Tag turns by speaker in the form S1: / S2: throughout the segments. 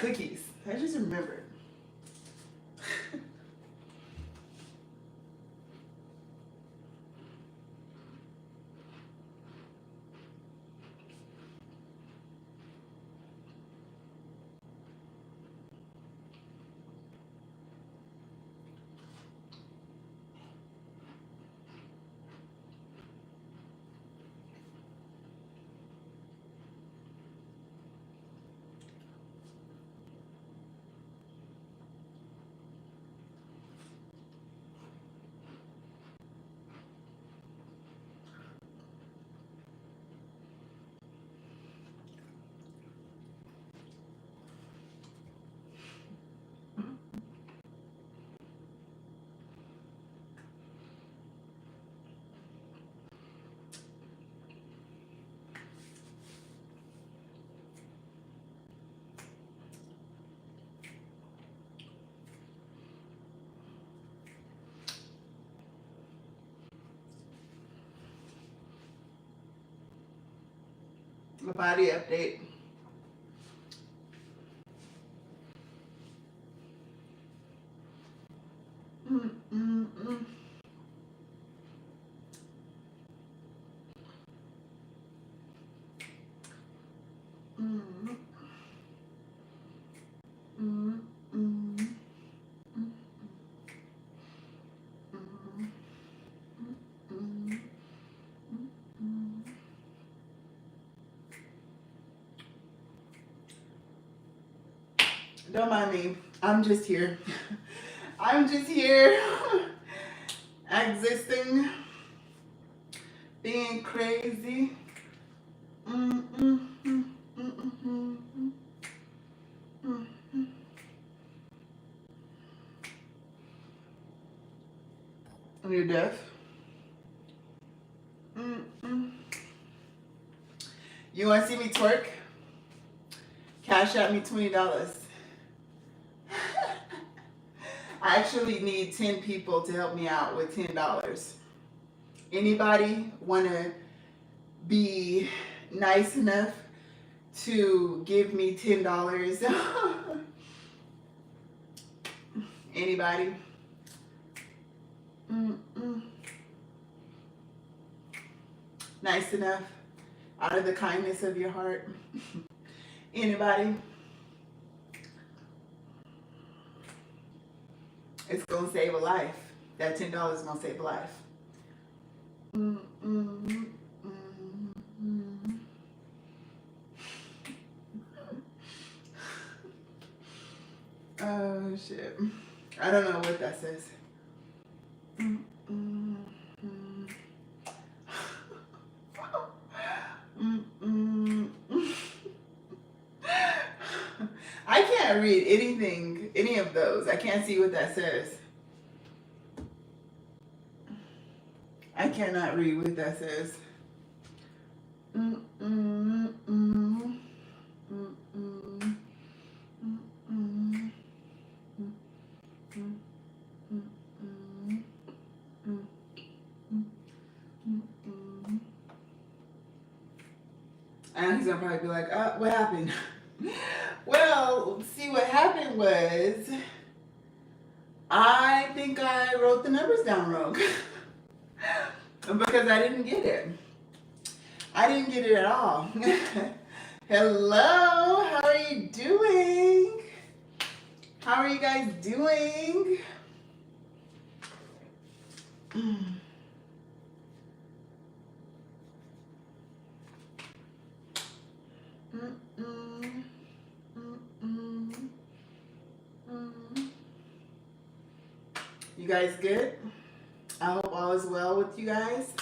S1: cookies. I just remembered. The body update. Don't mind me. I'm just here. I'm just here existing, being crazy. You're deaf? You want to see me twerk? Cash at me $20. I actually need 10 people to help me out with $10. Anybody want to be nice enough to give me $10? Anybody? Nice enough, out of the kindness of your heart. Anybody? It's gonna save a life. That $10 is gonna save a life. Oh shit. I don't know what that says. I can't read anything, any of those. I can't see what that says. I cannot read what that says. And he's gonna probably be like, what happened? Well, see, what happened was, I think I wrote the numbers down wrong. Because I didn't get it. I didn't get it at all. Hello, how are you doing? How are you guys doing? You guys good? I hope all is well with you guys.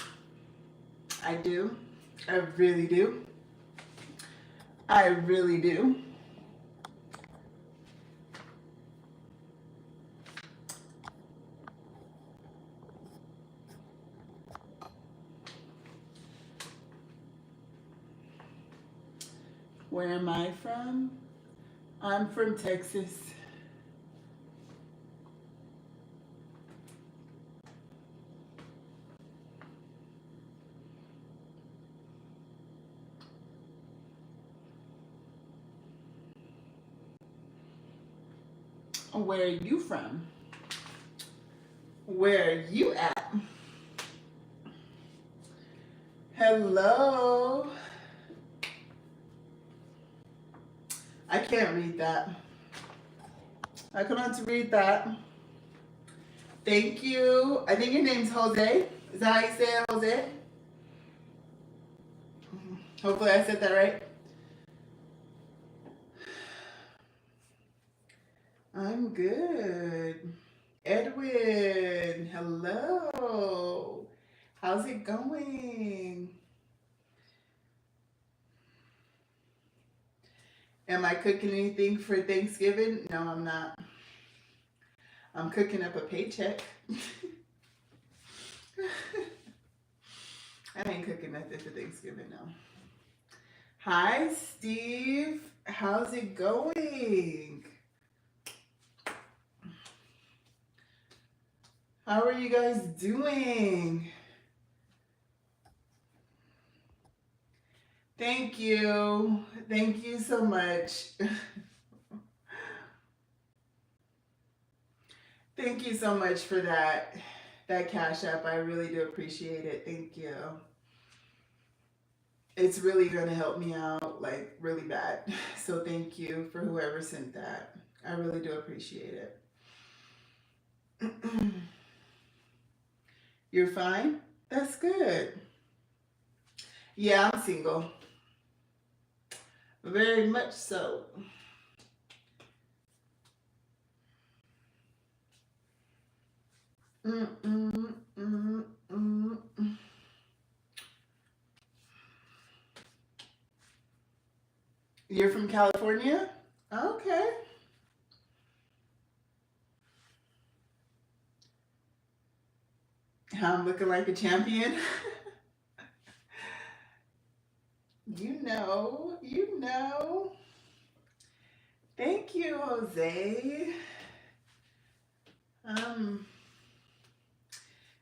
S1: I do. I really do. I really do. Where am I from? I'm from Texas. Where are you from? Where are you at? Hello. I can't read that. I cannot read that. Thank you. I think your name's Jose. Is that how you say it, Jose? Hopefully I said that right. I'm good. Edwin, hello. How's it going? Am I cooking anything for Thanksgiving? No, I'm not. I'm cooking up a paycheck. I ain't cooking nothing for Thanksgiving, no. Hi, Steve. How's it going? How are you guys doing? Thank you. Thank you so much. Thank you so much for that Cash App. I really do appreciate it. Thank you. It's really going to help me out, like, really bad. So thank you for whoever sent that. I really do appreciate it. You're fine? That's good. Yeah, I'm single. Very much so. You're from California? Okay. I'm looking like a champion. You know. Thank you, Jose.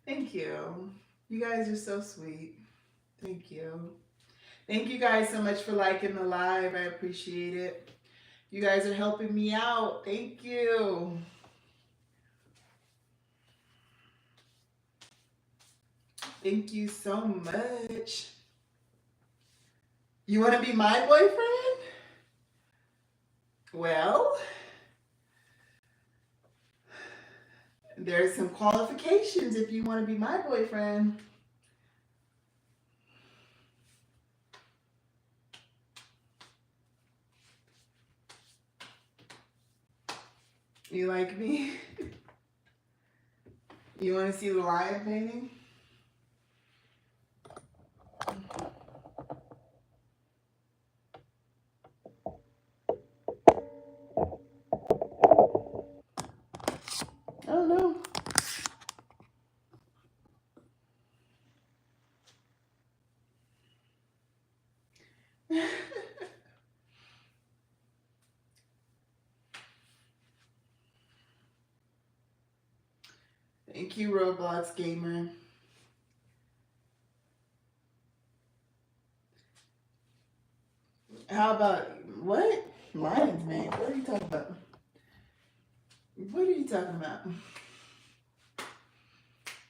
S1: Thank you. You guys are so sweet. Thank you. Thank you guys so much for liking the live. I appreciate it. You guys are helping me out. Thank you. Thank you so much. You want to be my boyfriend? Well, there's some qualifications if you want to be my boyfriend. You like me? You want to see the lion painting? I don't know. Thank you, Roblox Gamer. How about what? Lion's mane. What are you talking about? What are you talking about?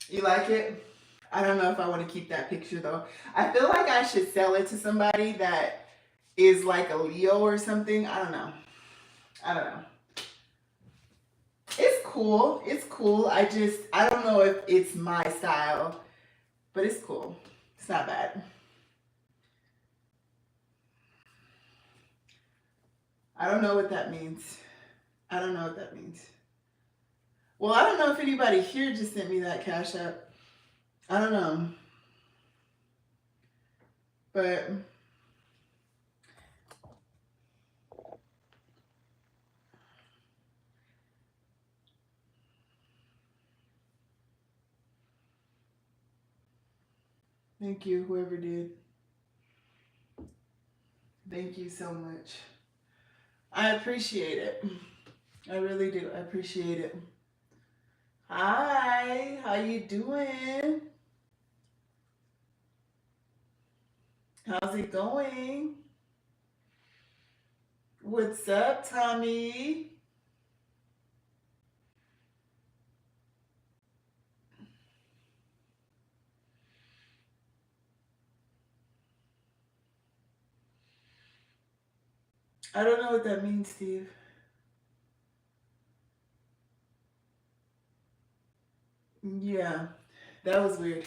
S1: You like it? I don't know if I want to keep that picture though. I feel like I should sell it to somebody that is like a Leo or something. I don't know. It's cool. It's cool. I don't know if it's my style, but it's cool. It's not bad. I don't know what that means. I don't know what that means. Well, I don't know if anybody here just sent me that Cash App. I don't know. But thank you, whoever did. Thank you so much. I appreciate it. I really do. I appreciate it. Hi, how you doing? How's it going? What's up, Tommy? I don't know what that means, Steve. Yeah, that was weird.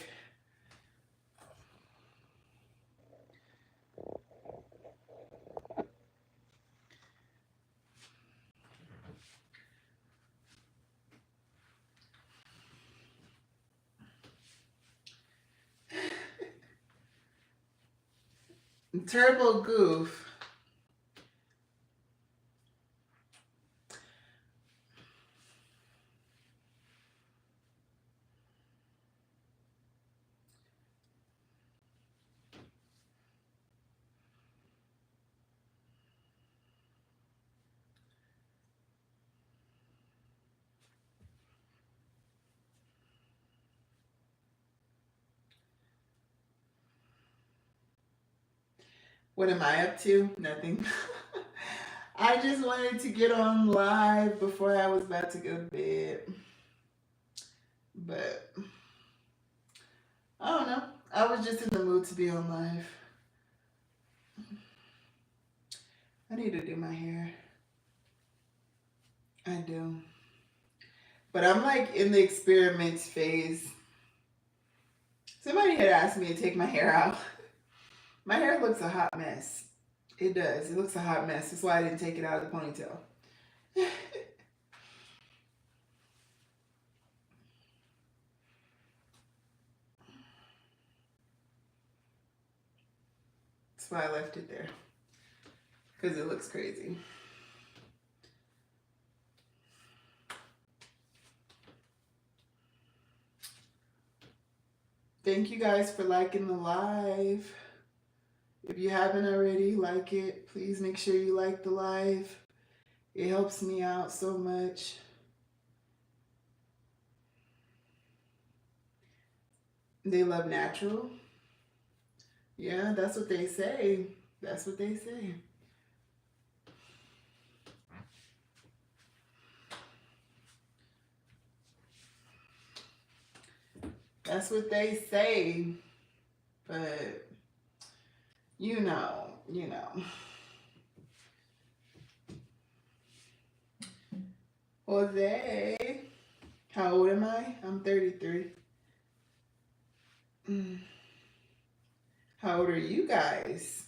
S1: Turbo goof. What am I up to? Nothing. I just wanted to get on live before I was about to go to bed. But I don't know. I was just in the mood to be on live. I need to do my hair. I do. But I'm like in the experiments phase. Somebody had asked me to take my hair out. My hair looks a hot mess. It does. It looks a hot mess. That's why I didn't take it out of the ponytail. That's why I left it there. Because it looks crazy. Thank you guys for liking the live. If you haven't already, like it. Please make sure you like the live. It helps me out so much. They love natural. Yeah, that's what they say. That's what they say. That's what they say. But you know, you know. Jose, how old am I? I'm 33. How old are you guys?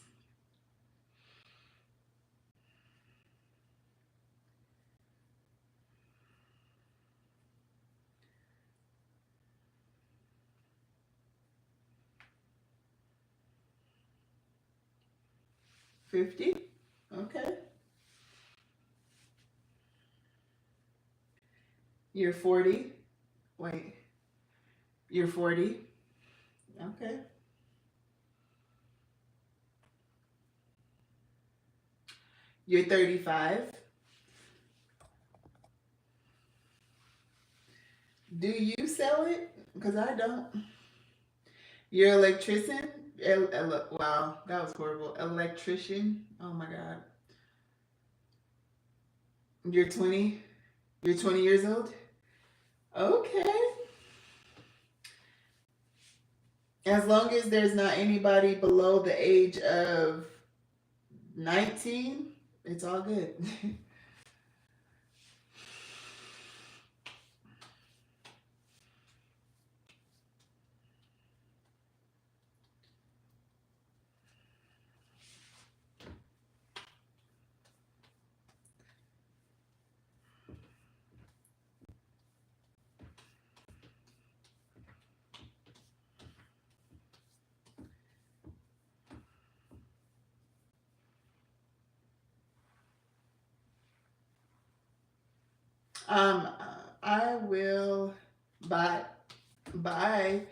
S1: 50? Okay. You're 40? Wait, you're 40? Okay. You're 35? Do you sell it? Because I don't. You're an electrician? Wow, that was horrible. Electrician? Oh my God. You're 20? You're 20 years old? Okay. As long as there's not anybody below the age of 19, it's all good. um, I will buy. Bye.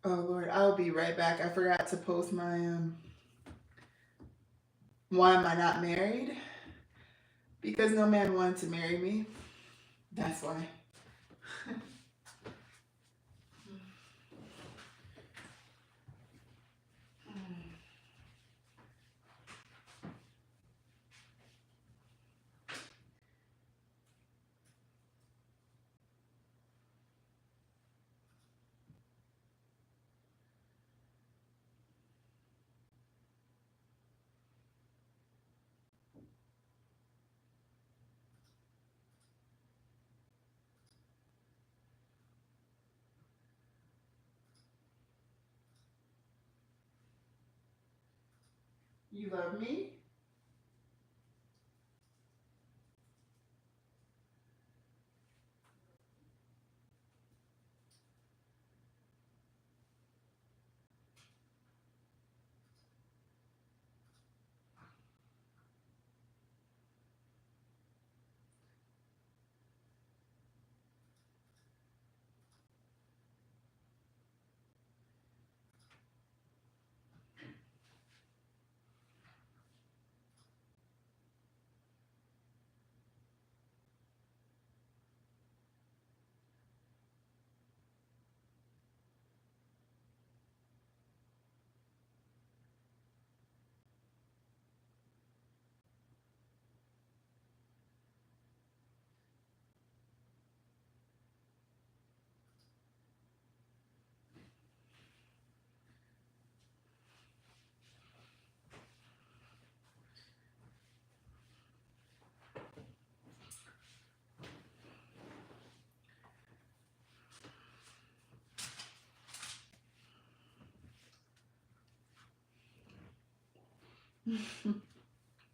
S1: Oh Lord, I'll be right back. I forgot to post my why am I not married? Because no man wanted to marry me. That's why. You love me?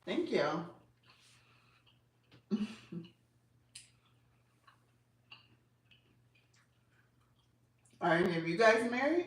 S1: Thank you. Are any of you guys married?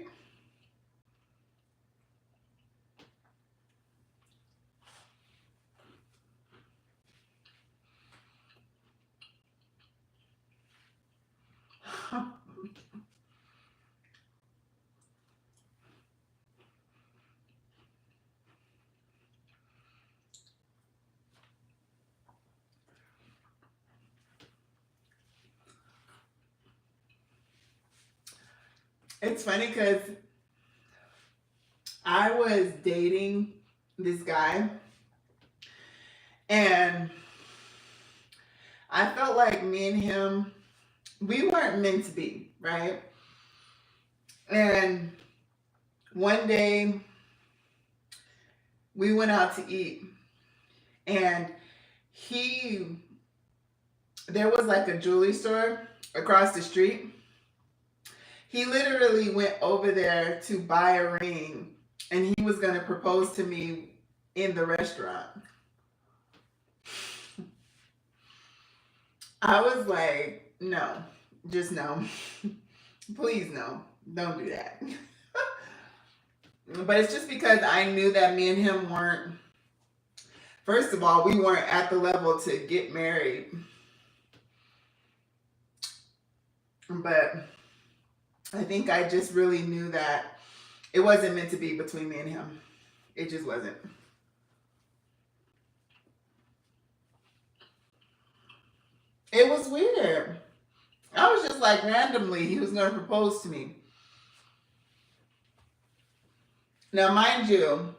S1: It's funny because I was dating this guy and I felt like me and him, we weren't meant to be, right? And one day we went out to eat and he, there was like a jewelry store across the street. He literally went over there to buy a ring and he was going to propose to me in the restaurant. I was like, no, just no. Please, no, don't do that. But it's just because I knew that me and him weren't, first of all, we weren't at the level to get married. But I think I just really knew that it wasn't meant to be between me and him. It just wasn't. It was weird. I was just like randomly, he was going to propose to me. Now, mind you,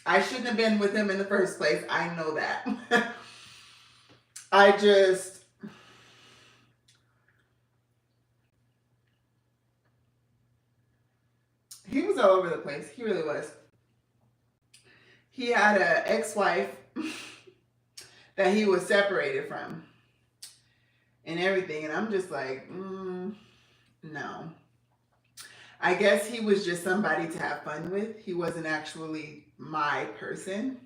S1: I shouldn't have been with him in the first place. I know that. I just, he was all over the place. He really was. He had an ex-wife that he was separated from and everything. And I'm just like, no. I guess he was just somebody to have fun with. He wasn't actually my person.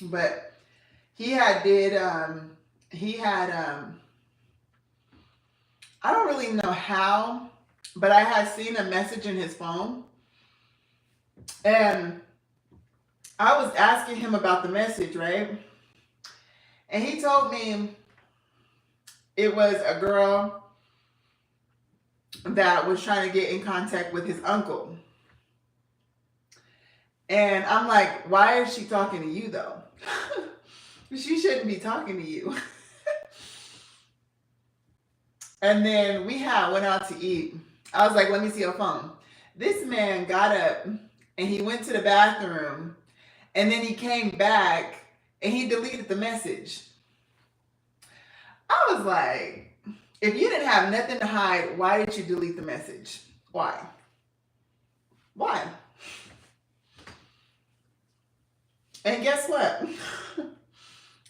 S1: But he had did he had I don't really know how, but I had seen a message in his phone and I was asking him about the message, right? And he told me it was a girl that was trying to get in contact with his uncle. And I'm like, why is she talking to you though? She shouldn't be talking to you. And then we went out to eat. I was like, let me see your phone. This man got up and he went to the bathroom and then he came back and he deleted the message. I was like, if you didn't have nothing to hide, why did you delete the message? Why? Why? And guess what?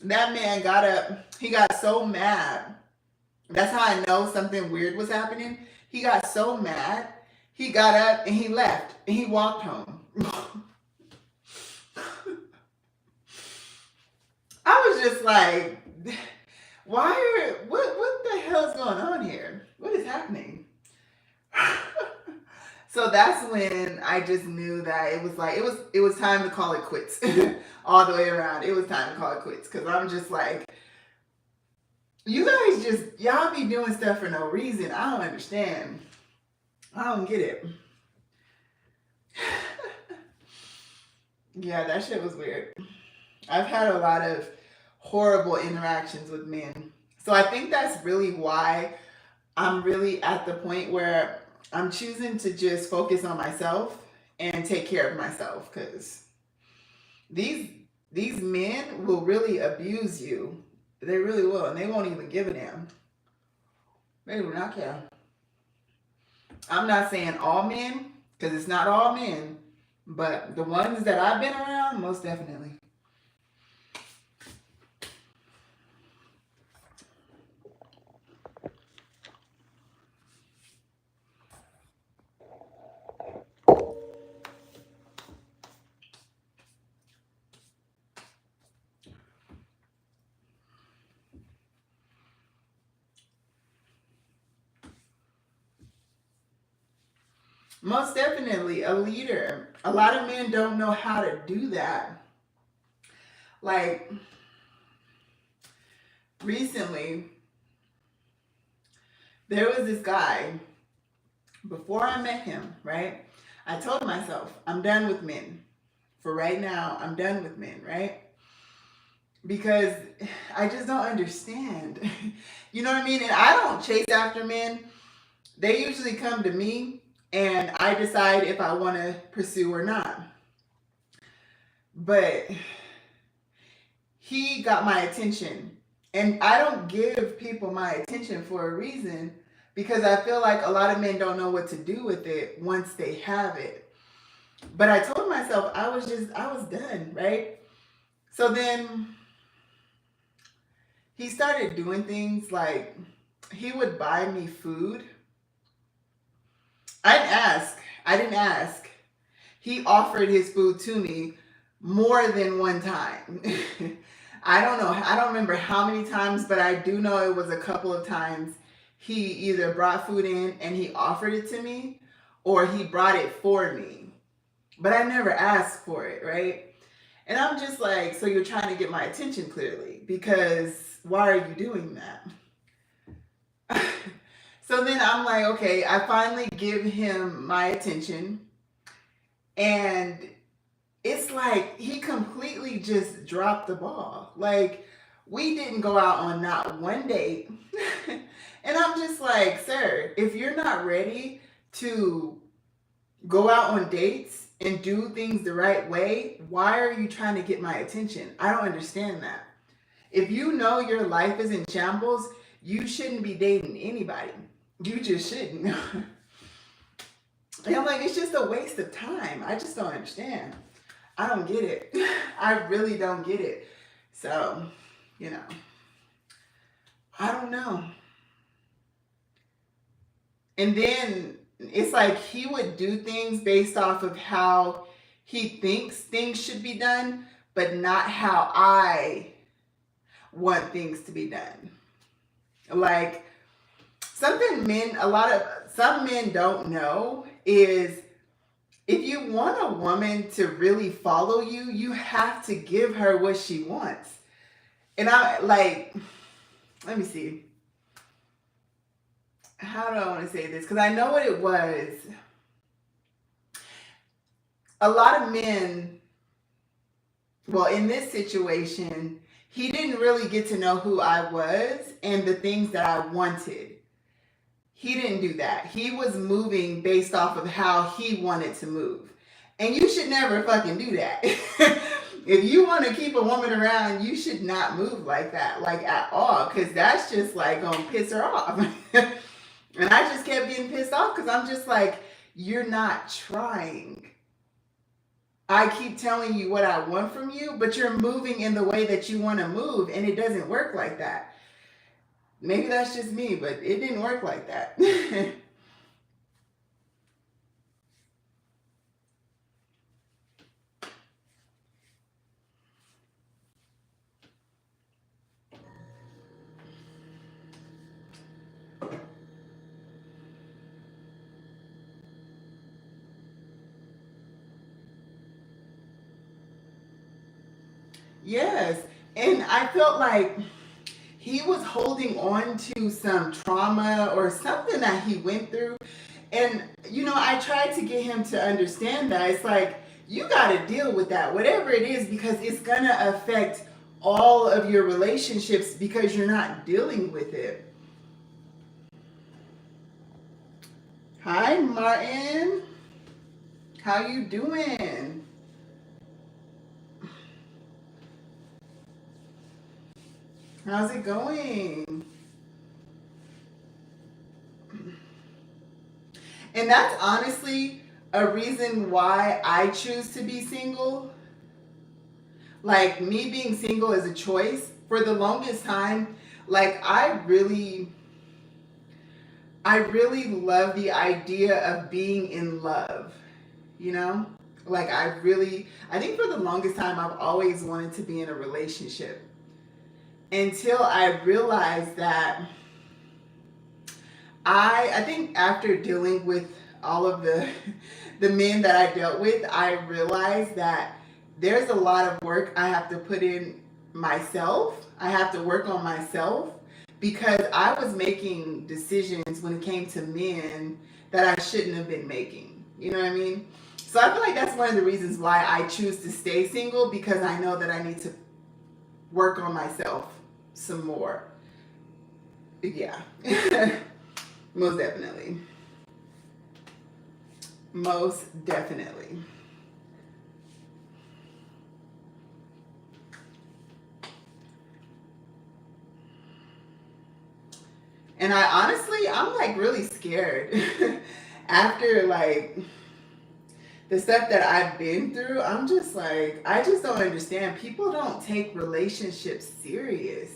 S1: That man got up. He got so mad. That's how I know something weird was happening. He got so mad. He got up and he left and he walked home. I was just like, what the hell's going on here? What is happening? So that's when I just knew that it was like it was time to call it quits. All the way around. It was time to call it quits. Cause I'm just like, you guys just y'all be doing stuff for no reason. I don't understand. I don't get it. Yeah, that shit was weird. I've had a lot of horrible interactions with men. So I think that's really why I'm really at the point where I'm choosing to just focus on myself and take care of myself because these these men will really abuse you. They really will, and they won't even give a damn. They do not care. I'm not saying all men, because it's not all men, but the ones that I've been around, most definitely. Most definitely, a leader. A lot of men don't know how to do that. Like recently, there was this guy, before I met him, right? I told myself, I'm done with men. For right now, I'm done with men, right? Because I just don't understand. You know what I mean? And I don't chase after men. They usually come to me and I decide if I want to pursue or not. But he got my attention. And I don't give people my attention for a reason because I feel like a lot of men don't know what to do with it once they have it. But I told myself I was done, right? So then he started doing things like he would buy me food. I didn't ask. I didn't ask. He offered his food to me more than one time. I don't know. I don't remember how many times, but I do know it was a couple of times he either brought food in and he offered it to me or he brought it for me. But I never asked for it, right? And I'm just like, so you're trying to get my attention clearly because why are you doing that? So then I'm like, okay, I finally give him my attention and it's like he completely just dropped the ball. Like we didn't go out on not one date. And I'm just like, sir, if you're not ready to go out on dates and do things the right way, why are you trying to get my attention? I don't understand that. If you know your life is in shambles, you shouldn't be dating anybody. You just shouldn't. And I'm like, it's just a waste of time. I just don't understand. I don't get it. I really don't get it. So, you know, I don't know. And then it's like he would do things based off of how he thinks things should be done, but not how I want things to be done. Like some men don't know is if you want a woman to really follow you, you have to give her what she wants. And I like, let me see. How do I want to say this? Because I know what it was. A lot of men, well, in this situation, he didn't really get to know who I was and the things that I wanted. He didn't do that. He was moving based off of how he wanted to move. And you should never fucking do that. If you want to keep a woman around, you should not move like that, like at all, because that's just like gonna piss her off. And I just kept getting pissed off because I'm just like, you're not trying. I keep telling you what I want from you, but you're moving in the way that you want to move, and it doesn't work like that. Maybe that's just me, but it didn't work like that. Yes. And I felt like he was holding on to some trauma or something that he went through. And, I tried to get him to understand that. It's like, you got to deal with that, whatever it is, because it's going to affect all of your relationships because you're not dealing with it. Hi, Martin. How you doing? How's it going? And that's honestly a reason why I choose to be single. Like, me being single is a choice. For the longest time, like, I really love the idea of being in love, you know? Like, I think for the longest time I've always wanted to be in a relationship until I realized that I think after dealing with all of the the men that I dealt with, I realized that there's a lot of work I have to put in myself. I have to work on myself because I was making decisions when it came to men that I shouldn't have been making. You know what I mean? So I feel like that's one of the reasons why I choose to stay single, because I know that I need to work on myself some more. Yeah. Most definitely. Most definitely. And I'm like really scared. After like the stuff that I've been through, I'm just like, I just don't understand. People don't take relationships serious.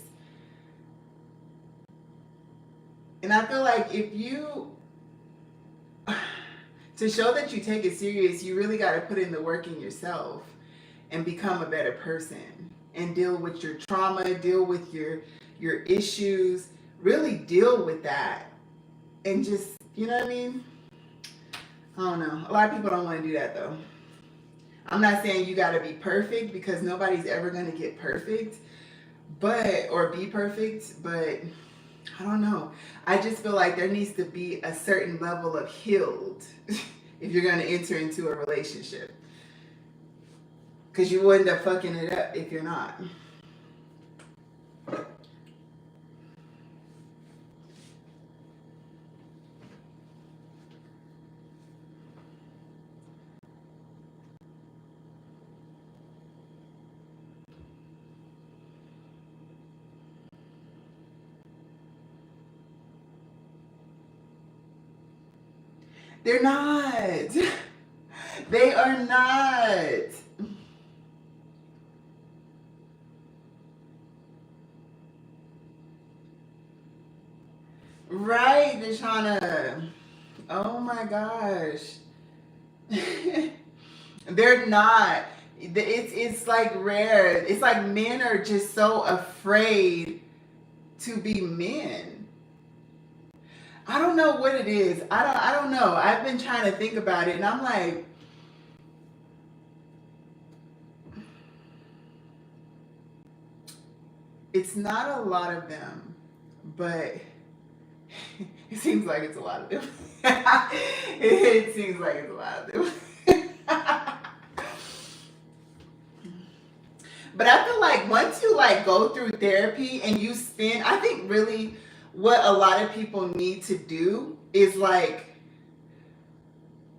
S1: And I feel like to show that you take it serious, you really got to put in the work in yourself and become a better person and deal with your trauma, deal with your issues, really deal with that, and just, you know what I mean? I don't know. A lot of people don't want to do that though. I'm not saying you got to be perfect, because nobody's ever going to get perfect, or be perfect, but I don't know. I just feel like there needs to be a certain level of healed if you're going to enter into a relationship, because you will end up fucking it up if you're not. They're not. They are not. Right, Deshauna. Oh my gosh. They're not. It's like rare. It's like men are just so afraid to be men. I don't know what it is. I don't know. I've been trying to think about it, and I'm like, it's not a lot of them, but it seems like it's a lot of them. It seems like it's a lot of them. But I feel like once you like go through therapy and you spend, I think really what a lot of people need to do is like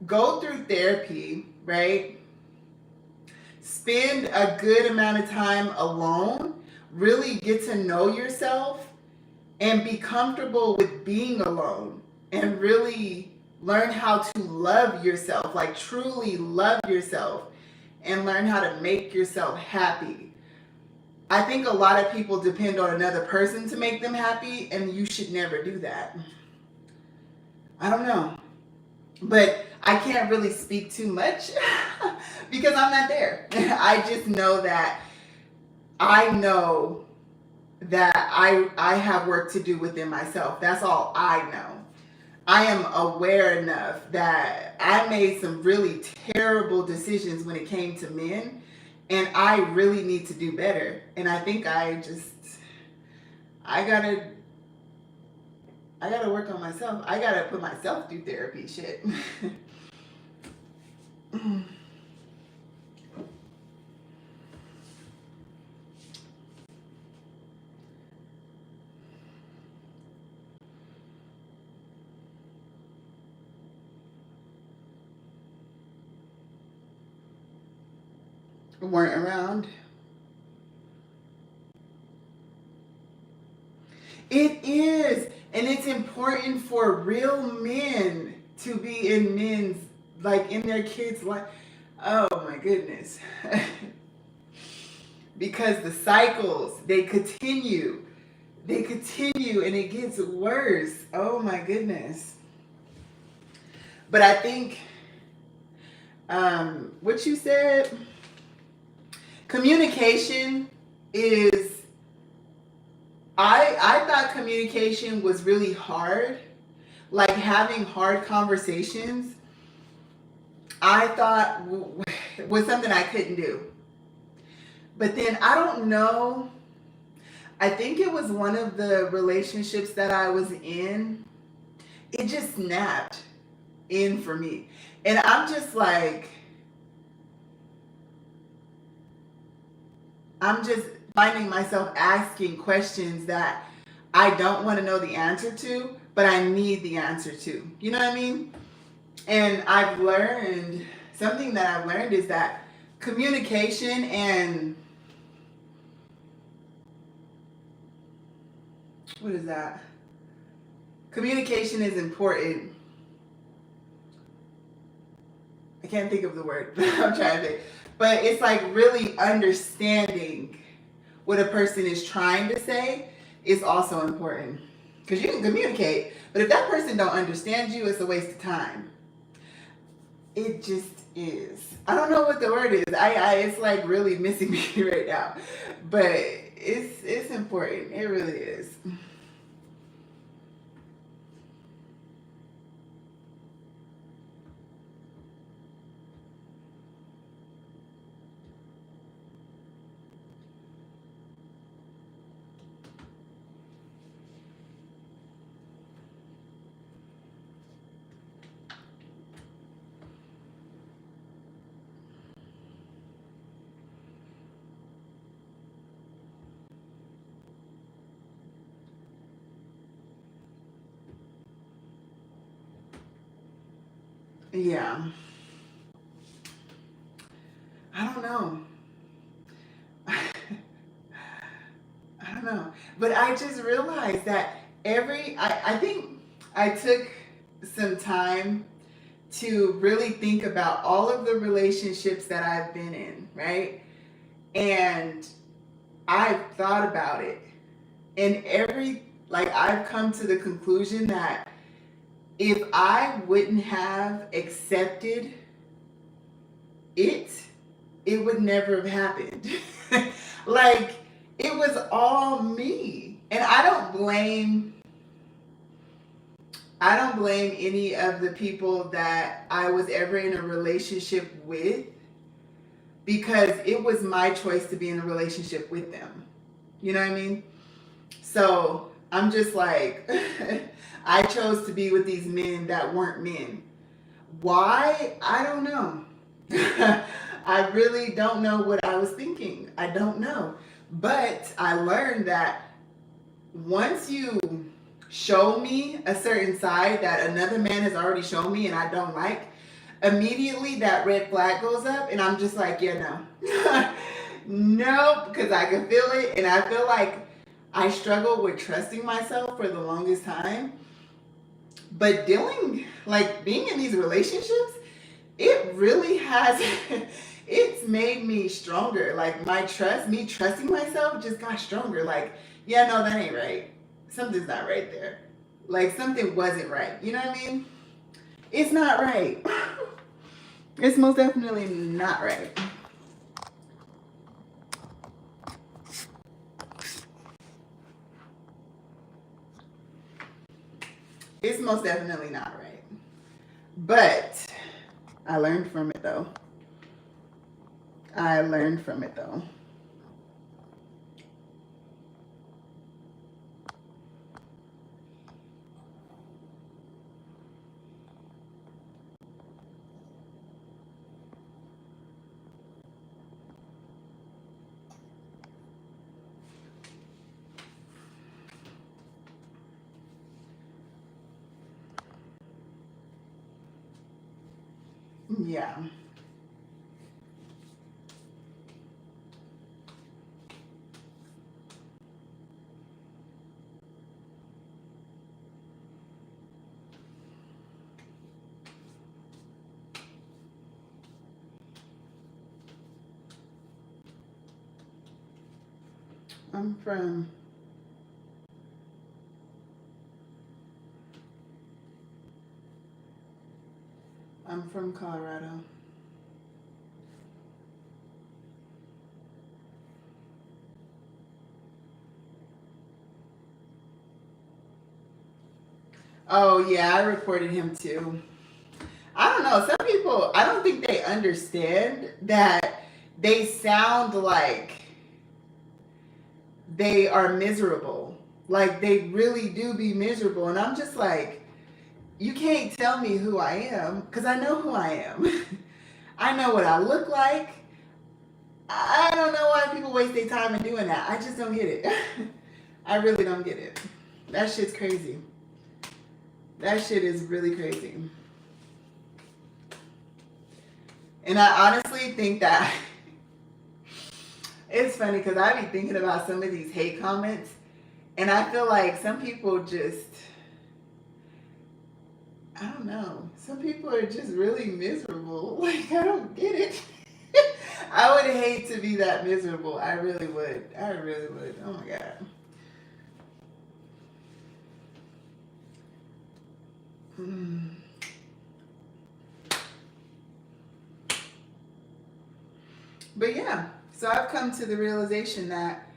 S1: go through therapy, right? Spend a good amount of time alone, really get to know yourself and be comfortable with being alone, and really learn how to love yourself, like truly love yourself, and learn how to make yourself happy. I think a lot of people depend on another person to make them happy, and you should never do that. I don't know. But I can't really speak too much because I'm not there. I just know that I know that I have work to do within myself. That's all I know. I am aware enough that I made some really terrible decisions when it came to men, and I really need to do better. And I think I gotta work on myself. I gotta put myself through therapy. Shit. Weren't around. It is, and it's important for real men to be in men's, like in their kids' life. Oh my goodness. Because the cycles, they continue, and it gets worse. Oh my goodness. But I think, what you said, communication is, I thought communication was really hard. Like having hard conversations, I thought was something I couldn't do. But then I don't know. I think it was one of the relationships that I was in. It just snapped in for me. And I'm just like, I'm just finding myself asking questions that I don't want to know the answer to, but I need the answer to. You know what I mean? And something that I've learned is that communication and, what is that? Communication is important. I can't think of the word I'm trying to think. But it's like really understanding what a person is trying to say is also important. Because you can communicate, but if that person don't understand you, it's a waste of time. It just is. I don't know what the word is. It's like really missing me right now. But it's important. It really is. Yeah. I don't know. I don't know. But I just realized that I think I took some time to really think about all of the relationships that I've been in, right? And I've thought about it. And I've come to the conclusion that if I wouldn't have accepted it, it would never have happened. Like, it was all me. And I don't blame any of the people that I was ever in a relationship with, because it was my choice to be in a relationship with them. You know what I mean? So I'm just like, I chose to be with these men that weren't men. Why? I don't know. I really don't know what I was thinking. I don't know. But I learned that once you show me a certain side that another man has already shown me and I don't like, immediately that red flag goes up, and I'm just like, yeah, no. Nope, because I can feel it, and I feel like I struggled with trusting myself for the longest time. But being in these relationships, it really has It's made me stronger. Like my trust, me trusting myself just got stronger. Like, yeah, no, that ain't right. Something's not right there. Like something wasn't right. You know what I mean? It's not right. It's most definitely not right. It's most definitely not right. But I learned from it though. I learned from it though. Yeah. I'm from I'm from Colorado. Oh yeah, I reported him too. I don't know. Some people, I don't think they understand that they sound like they are miserable. Like they really do be miserable. And I'm just like, you can't tell me who I am because I know who I am. I know what I look like. I don't know why people waste their time in doing that. I just don't get it. I really don't get it. That shit's crazy. That shit is really crazy. And I honestly think that it's funny because I be thinking about some of these hate comments, and I feel like some people just, I don't know, some people are just really miserable. Like, I don't get it. I would hate to be that miserable. I really would. I really would. Oh my God. Hmm. But yeah, so I've come to the realization that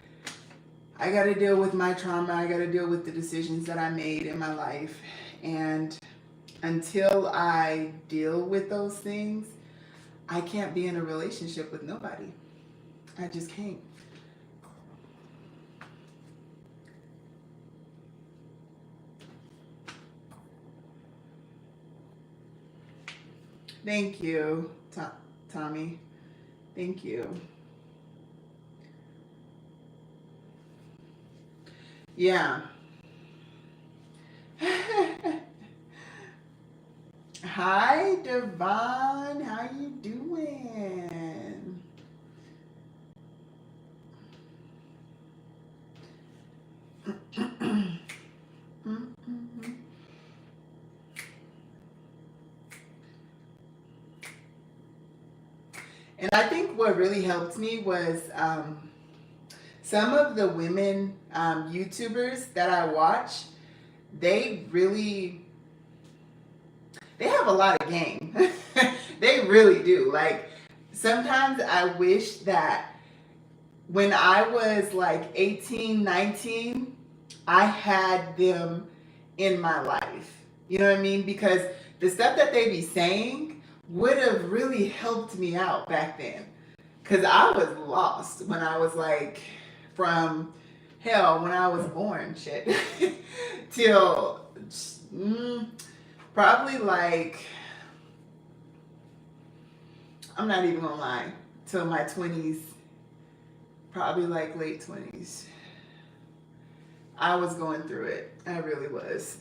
S1: I got to deal with my trauma. I got to deal with the decisions that I made in my life. And until I deal with those things, I can't be in a relationship with nobody. I just can't. Thank you, Tommy. Thank you. Yeah. Hi, Devon. How you doing? And I think what really helped me was some of the women YouTubers that I watch. They really they have a lot of game. They really do. Like sometimes I wish that when I was like 18, 19, I had them in my life. You know what I mean? Because the stuff that they be saying would have really helped me out back then. Because I was lost when I was like from hell when I was born, shit, till mm, probably like, I'm not even gonna lie, till my 20s, probably like late 20s. I was going through it. I really was.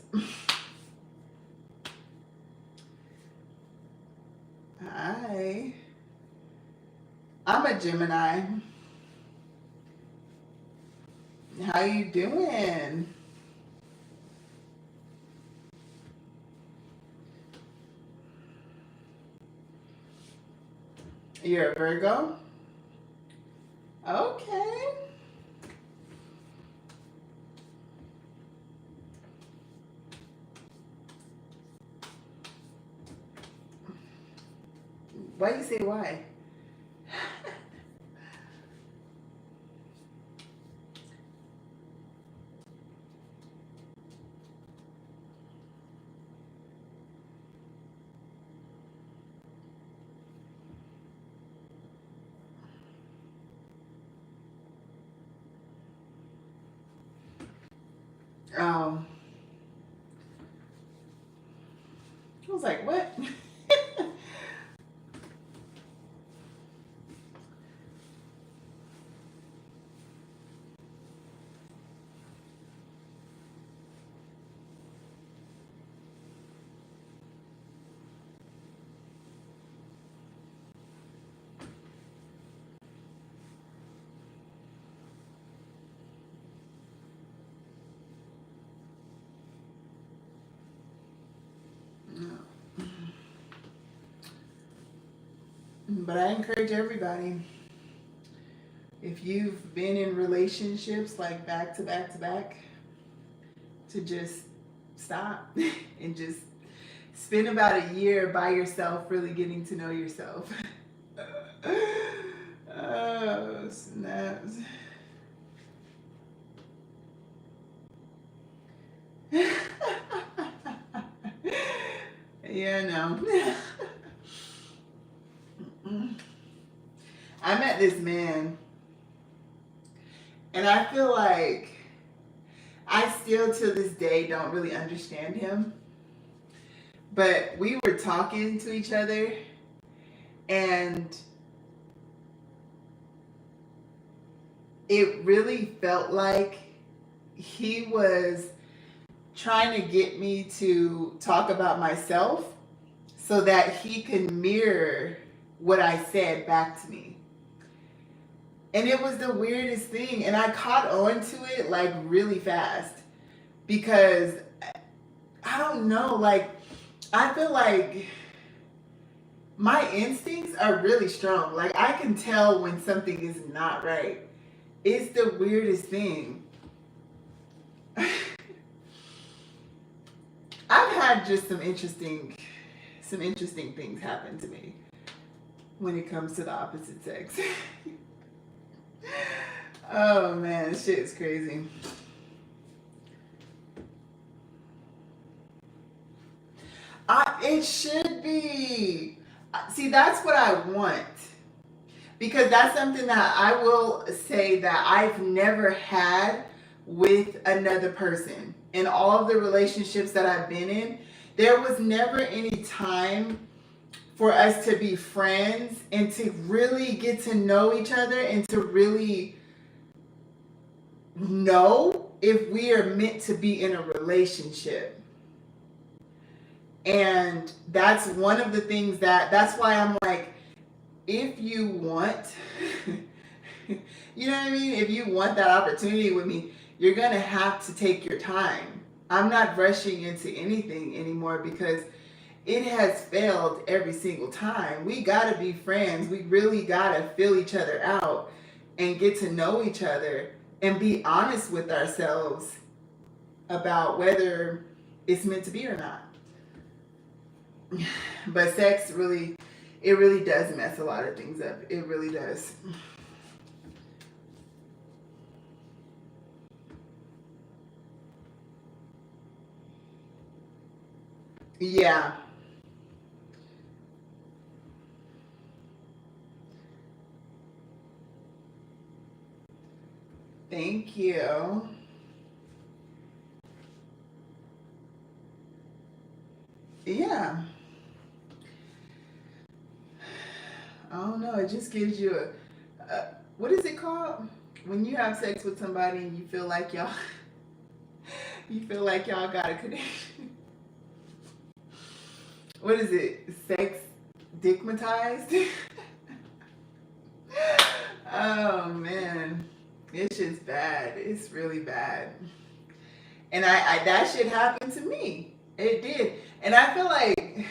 S1: Hi. I'm a Gemini. How you doing? You're a Virgo? Okay. Why you say why? Um, I was like, what? But I encourage everybody, if you've been in relationships like back to back to back, to just stop and just spend about a year by yourself, really getting to know yourself. Oh, snaps. Yeah, no. I met this man, and I feel like I still to this day don't really understand him. But we were talking to each other, and it really felt like he was trying to get me to talk about myself so that he can mirror what I said back to me. And it was the weirdest thing. And I caught on to it like really fast because I don't know, like, I feel like my instincts are really strong. Like, I can tell when something is not right. It's the weirdest thing. I've had just some interesting things happen to me when it comes to the opposite sex. Oh man, this shit is crazy. It should be. See, that's what I want. Because that's something that I will say that I've never had with another person. In all of the relationships that I've been in, there was never any time for us to be friends and to really get to know each other and to really know if we are meant to be in a relationship. And that's one of the things that's why I'm like, if you want, you know what I mean? If you want that opportunity with me, you're going to have to take your time. I'm not rushing into anything anymore because it has failed every single time. We got to be friends. We really got to feel each other out and get to know each other and be honest with ourselves about whether it's meant to be or not. But sex really, it really does mess a lot of things up. It really does. Yeah. Thank you. Yeah. I don't know. It just gives you what is it called? When you have sex with somebody and you feel like y'all, you feel like y'all got a connection. What is it? Sex digmatized? Oh man, it's just bad. It's really bad. And I that shit happened to me. It did. And I feel like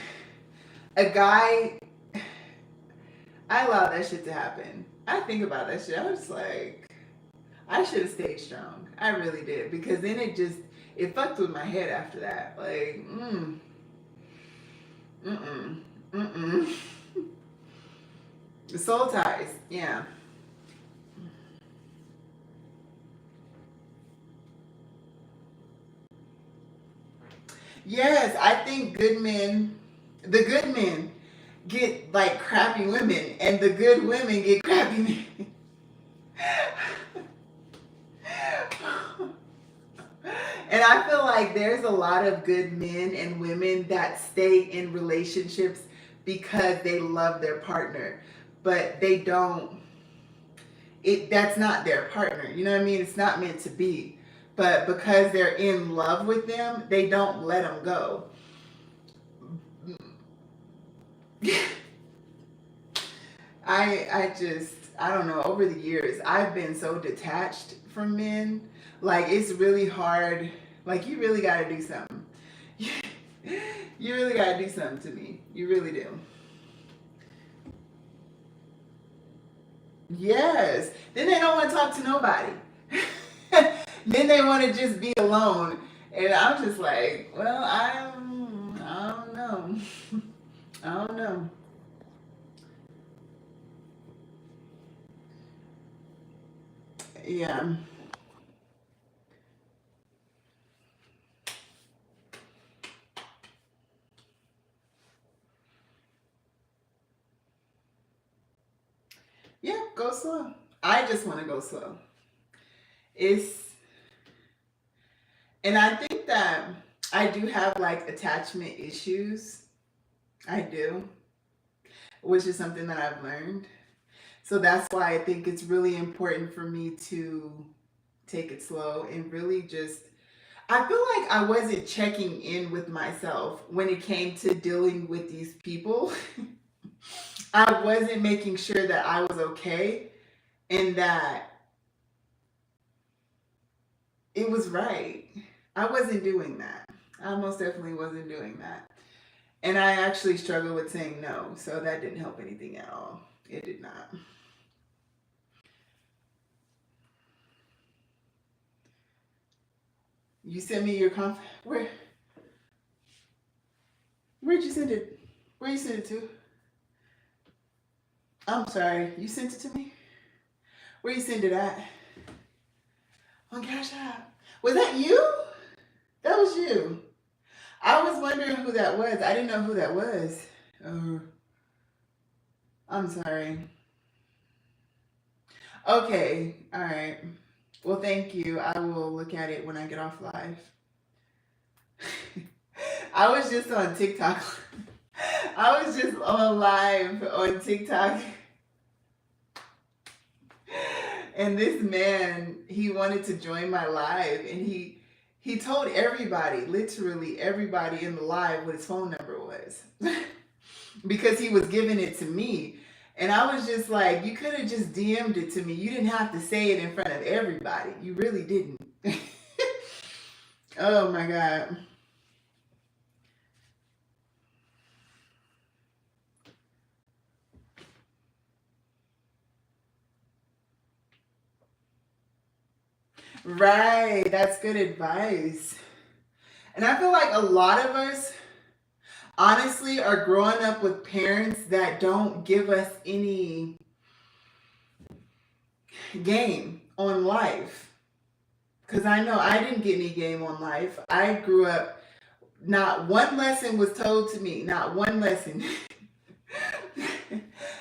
S1: a guy, I allowed that shit to happen. I think about that shit. I was like, I should have stayed strong. I really did, because then it fucked with my head after that. Like, mm, mm. Soul ties. Yeah. Yes, I think the good men get like crappy women, and the good women get crappy men. And I feel like there's a lot of good men and women that stay in relationships because they love their partner, but they don't, that's not their partner. You know what I mean? It's not meant to be. But because they're in love with them, they don't let them go. I don't know, over the years I've been so detached from men. Like, it's really hard. Like, you really got to do something. You really got to do something to me. You really do. Yes. Then they don't want to talk to nobody. Then they want to just be alone. And I'm just like, well, I don't know. I don't know. Yeah. Yeah, go slow. I just want to go slow. It's, and I think that I do have like attachment issues. I do, which is something that I've learned. So that's why I think it's really important for me to take it slow and really just, I feel like I wasn't checking in with myself when it came to dealing with these people. I wasn't making sure that I was okay and that it was right. I wasn't doing that. I most definitely wasn't doing that. And I actually struggled with saying no, so that didn't help anything at all. It did not. You sent me your where'd you send it? Where you sent it to? I'm sorry. You sent it to me? Where you send it at? On Cash App. Was that you? That was you. I was wondering who that was. I didn't know who that was. Oh, I'm sorry. Okay. All right. Well, thank you. I will look at it when I get off live. I was just on TikTok. I was just on live on TikTok. And this man, he wanted to join my live, and he told everybody, literally everybody in the live, what his phone number was. Because he was giving it to me. And I was just like, you could have just DM'd it to me. You didn't have to say it in front of everybody. You really didn't. Oh my God. Right. That's good advice. And I feel like a lot of us, honestly, are growing up with parents that don't give us any game on life. Because I know I didn't get any game on life. I grew up, not one lesson was told to me, not one lesson.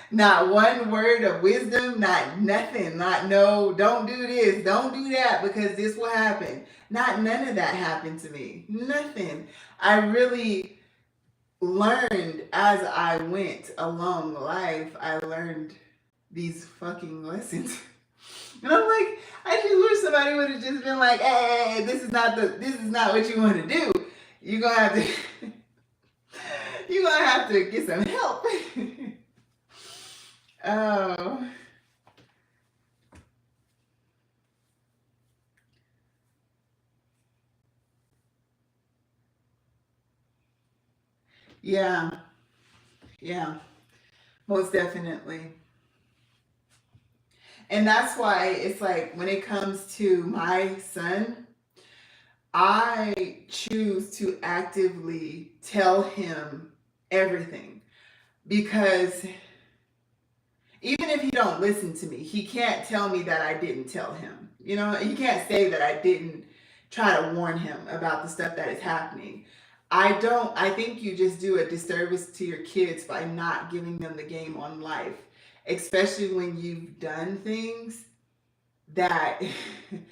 S1: Not one word of wisdom, not nothing, not no, don't do this, don't do that because this will happen. Not none of that happened to me. Nothing. I really learned as I went along life. I learned these fucking lessons. And I'm like, I just wish somebody would have just been like, hey, this is not what you want to do. You're gonna have to you're gonna have to get some help. Oh, yeah, yeah, most definitely. And that's why it's like when it comes to my son, I choose to actively tell him everything because even if he don't listen to me, he can't tell me that I didn't tell him. You know, he can't say that I didn't try to warn him about the stuff that is happening. I think you just do a disservice to your kids by not giving them the game on life, especially when you've done things that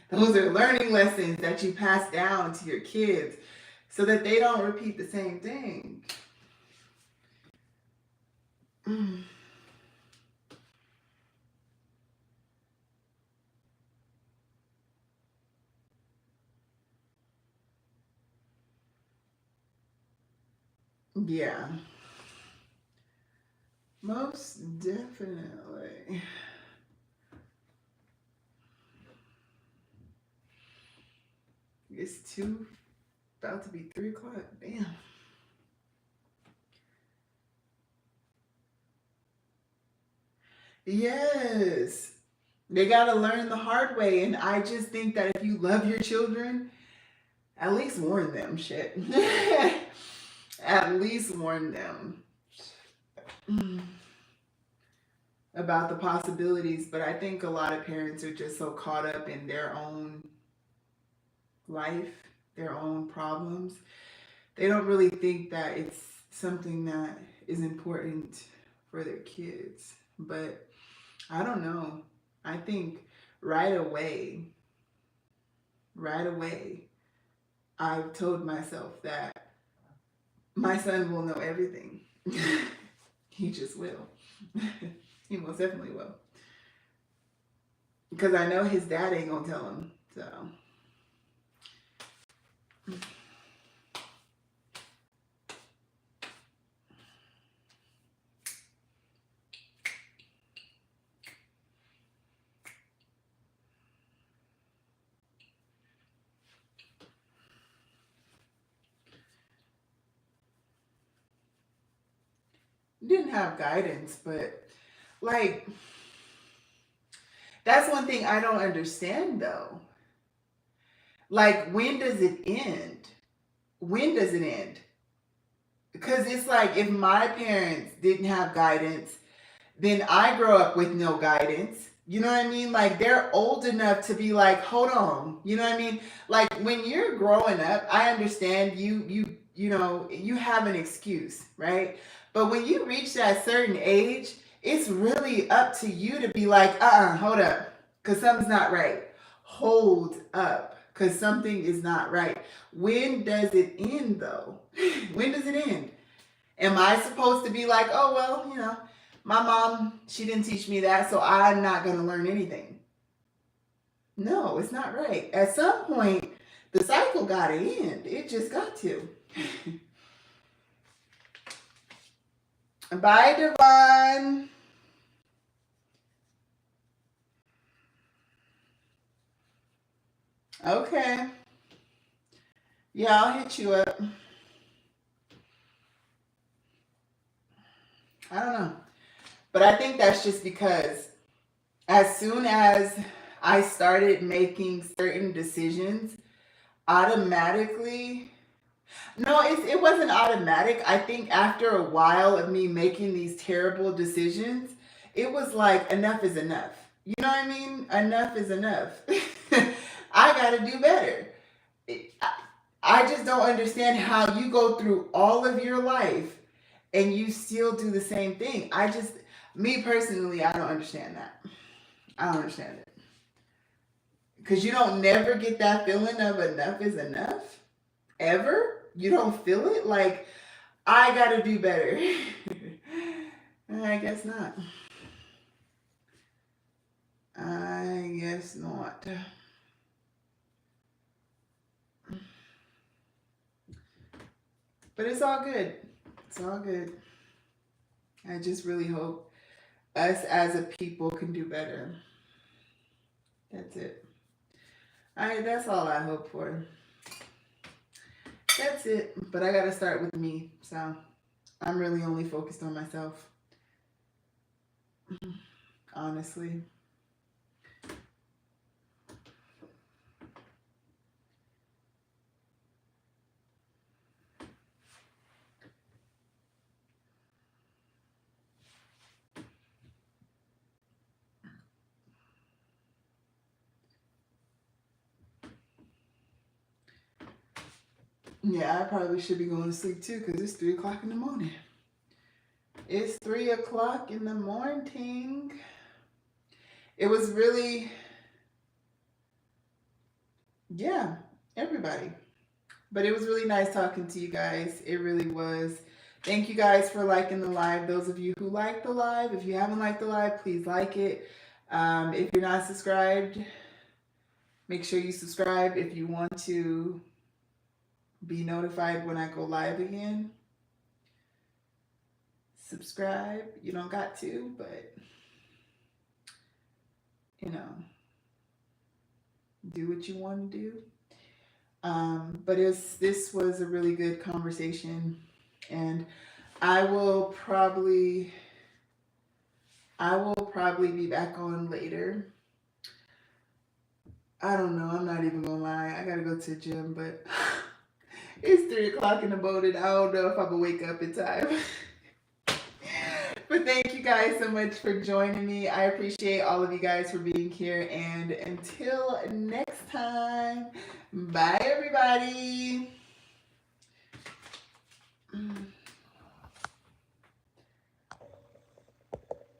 S1: those are learning lessons that you pass down to your kids so that they don't repeat the same thing. Mm. Yeah, most definitely. It's about to be 3 o'clock. Damn. Yes. They got to learn the hard way. And I just think that if you love your children, at least warn them. Shit. At least warn them about the possibilities. But I think a lot of parents are just so caught up in their own life, their own problems. They don't really think that it's something that is important for their kids. But I don't know. I think right away, right away, I've told myself that my son will know everything. He just will. He most definitely will. Because I know his dad ain't gonna tell him. So didn't have guidance, but like that's one thing I don't understand though. Like when does it end? When does it end? Because it's like if my parents didn't have guidance, then I grow up with no guidance. You know what I mean? Like they're old enough to be like, hold on. You know what I mean? Like when you're growing up, I understand you know, you have an excuse, right? But when you reach that certain age, it's really up to you to be like, hold up, because something's not right. Hold up, because something is not right. When does it end though? When does it end? Am I supposed to be like, oh, well, you know, my mom, she didn't teach me that, so I'm not going to learn anything? No, it's not right. At some point, the cycle got to end. It just got to. Bye, Devon. Okay. Yeah, I'll hit you up. I don't know. But I think that's just because as soon as I started making certain decisions, automatically, no, it wasn't automatic. I think after a while of me making these terrible decisions, it was like enough is enough. You know what I mean? Enough is enough. I got to do better. I, I just don't understand how you go through all of your life and you still do the same thing. Me personally, I don't understand that. I don't understand it. Because you don't never get that feeling of enough is enough ever. You don't feel it like I gotta do better. I guess not. I guess not. But it's all good. It's all good. I just really hope us as a people can do better. That's it. That's all I hope for. That's it. But I gotta start with me. So I'm really only focused on myself. Honestly. Yeah, I probably should be going to sleep too because it's 3 o'clock in the morning. It's 3 o'clock in the morning. It was really, yeah, everybody. But it was really nice talking to you guys. It really was. Thank you guys for liking the live. Those of you who liked the live, if you haven't liked the live, please like it. If you're not subscribed, make sure you subscribe if you want to be notified when I go live again. Subscribe. You don't got to, but you know, do what you want to do. But this was a really good conversation, and I will probably be back on later. I don't know. I'm not even gonna lie. I gotta go to the gym, but it's 3 o'clock in the morning. I don't know if I'm gonna wake up in time. But thank you guys so much for joining me. I appreciate all of you guys for being here. And until next time, bye everybody.